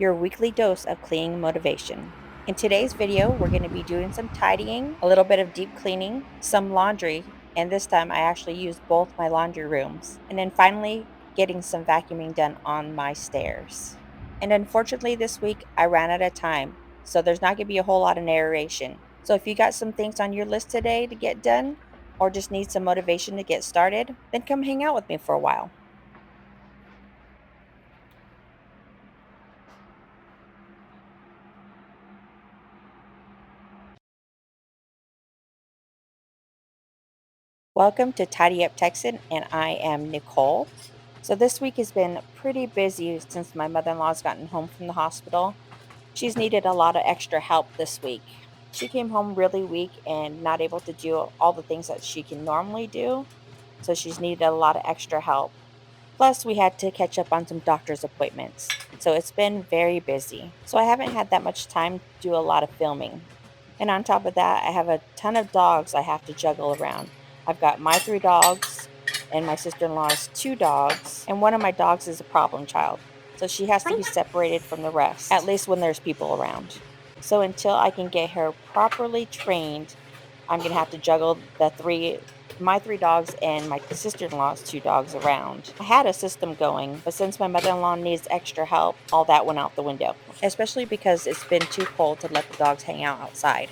your weekly dose of cleaning motivation. In today's video, we're going to be doing some tidying, a little bit of deep cleaning, some laundry, and this time I actually used both my laundry rooms, and then finally getting some vacuuming done on my stairs. And unfortunately, this week I ran out of time, so there's not going to be a whole lot of narration. So if you got some things on your list today to get done, or just need some motivation to get started, then come hang out with me for a while. Welcome to Tidy Up Texan, and I am Nicole. So, this week has been pretty busy since my mother in law's gotten home from the hospital. She's needed a lot of extra help this week. She came home really weak and not able to do all the things that she can normally do, so she's needed a lot of extra help. Plus, we had to catch up on some doctor's appointments. So, it's been very busy. So, I haven't had that much time to do a lot of filming. And on top of that, I have a ton of dogs I have to juggle around. I've got my three dogs and my sister in law's two dogs, and one of my dogs is a problem child. So she has to be separated from the rest, at least when there's people around. So until I can get her properly trained, I'm going to have to juggle my three dogs and my sister in law's two dogs around. I had a system going, but since my mother in law needs extra help, all that went out the window, especially because it's been too cold to let the dogs hang out outside.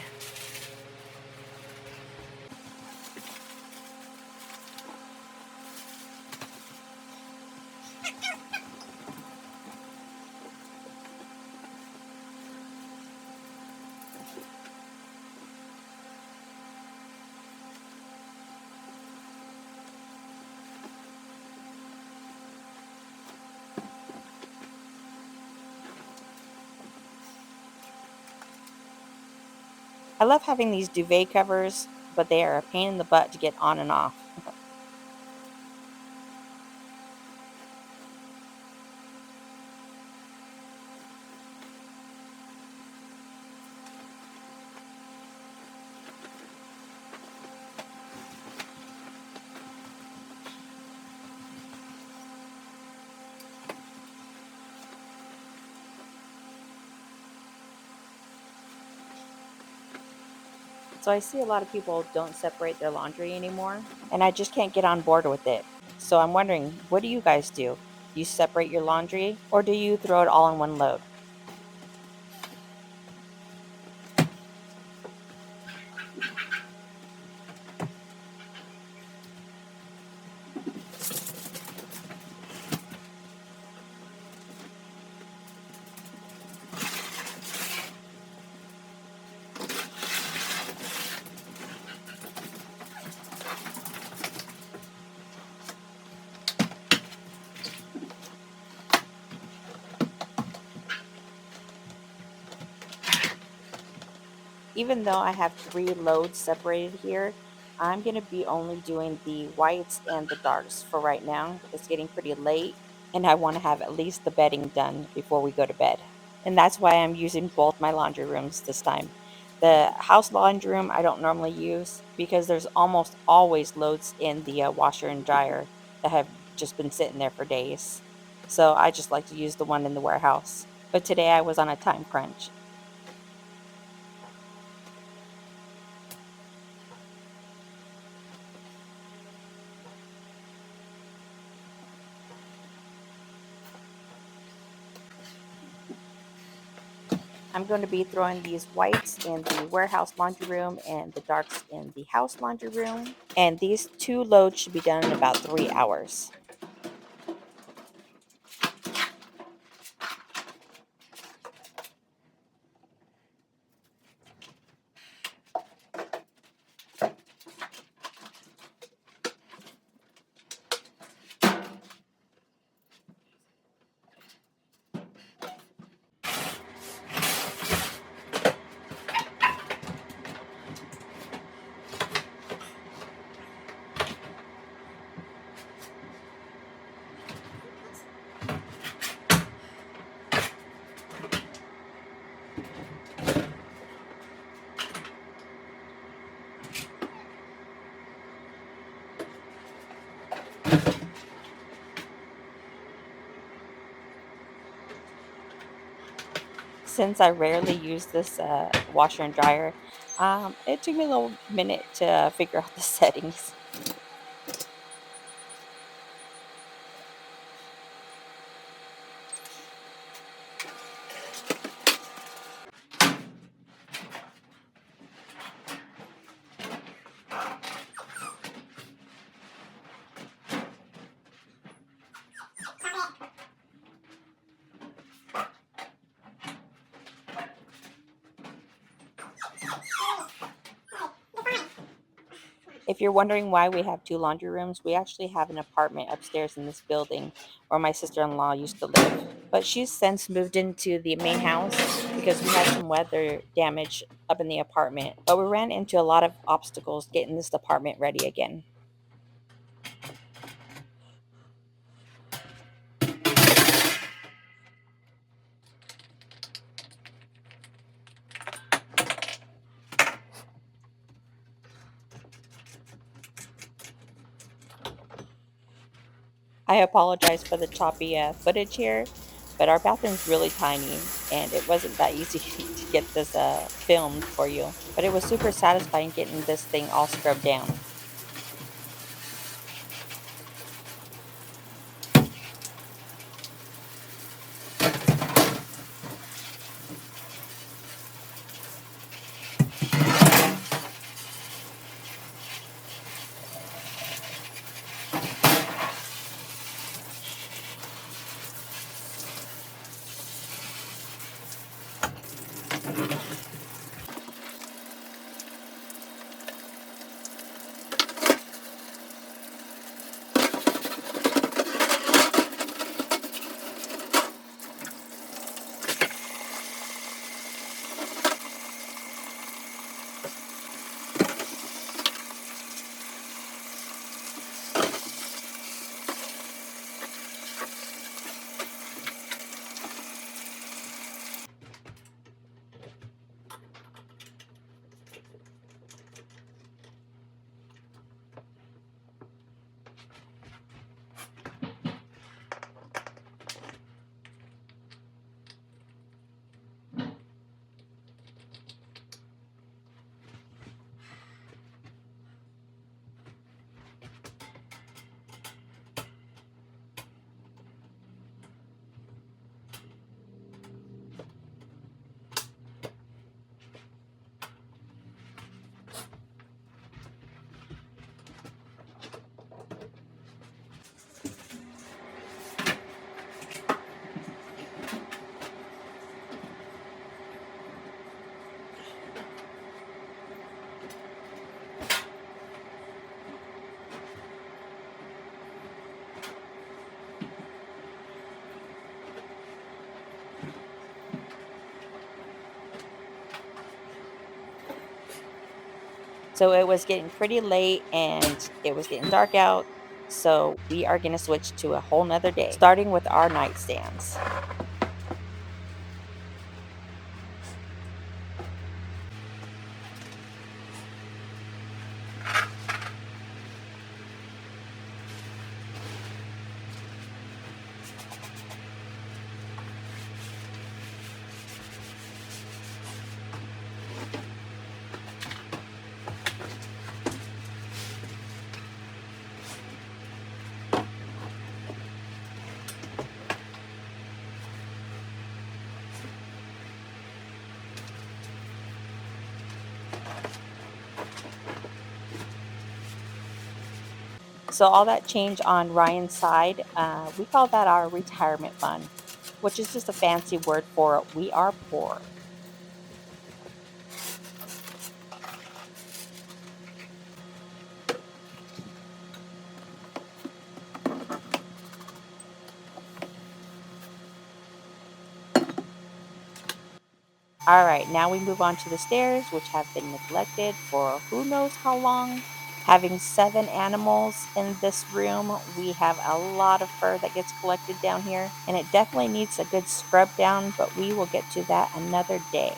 I love having these duvet covers, but they are a pain in the butt to get on and off. So I see a lot of people don't separate their laundry anymore, and I just can't get on board with it. So I'm wondering, what do you guys do? Do you separate your laundry, or do you throw it all in one load? Even though I have three loads separated here, I'm going to be only doing the whites and the darks for right now. It's getting pretty late, and I want to have at least the bedding done before we go to bed. And that's why I'm using both my laundry rooms this time. The house laundry room I don't normally use because there's almost always loads in the washer and dryer that have just been sitting there for days. So I just like to use the one in the warehouse. But today I was on a time crunch. I'm going to be throwing these whites in the warehouse laundry room and the darks in the house laundry room. And these two loads should be done in about 3 hours. Since I rarely use this washer and dryer, it took me a little minute to figure out the settings. If you're wondering why we have two laundry rooms, we actually have an apartment upstairs in this building where my sister-in-law used to live. But she's since moved into the main house because we had some weather damage up in the apartment. But we ran into a lot of obstacles getting this apartment ready again. I apologize for the choppy footage here, but our bathroom's really tiny and it wasn't that easy to get this filmed for you. But it was super satisfying getting this thing all scrubbed down. So it was getting pretty late and it was getting dark out. So we are going to switch to a whole nother day, starting with our nightstands. So all that change on Ryan's side, we call that our retirement fund, which is just a fancy word for we are poor. All right, now we move on to the stairs, which have been neglected for who knows how long. Having seven animals in this room, we have a lot of fur that gets collected down here, and it definitely needs a good scrub down, but we will get to that another day.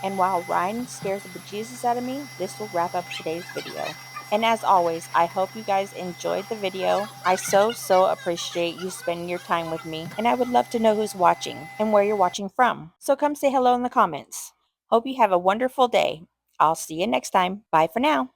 And while Ryan scares the bejesus out of me, this will wrap up today's video. And as always, I hope you guys enjoyed the video. I so appreciate you spending your time with me, and I would love to know who's watching and where you're watching from. So come say hello in the comments. Hope you have a wonderful day. I'll see you next time. Bye for now.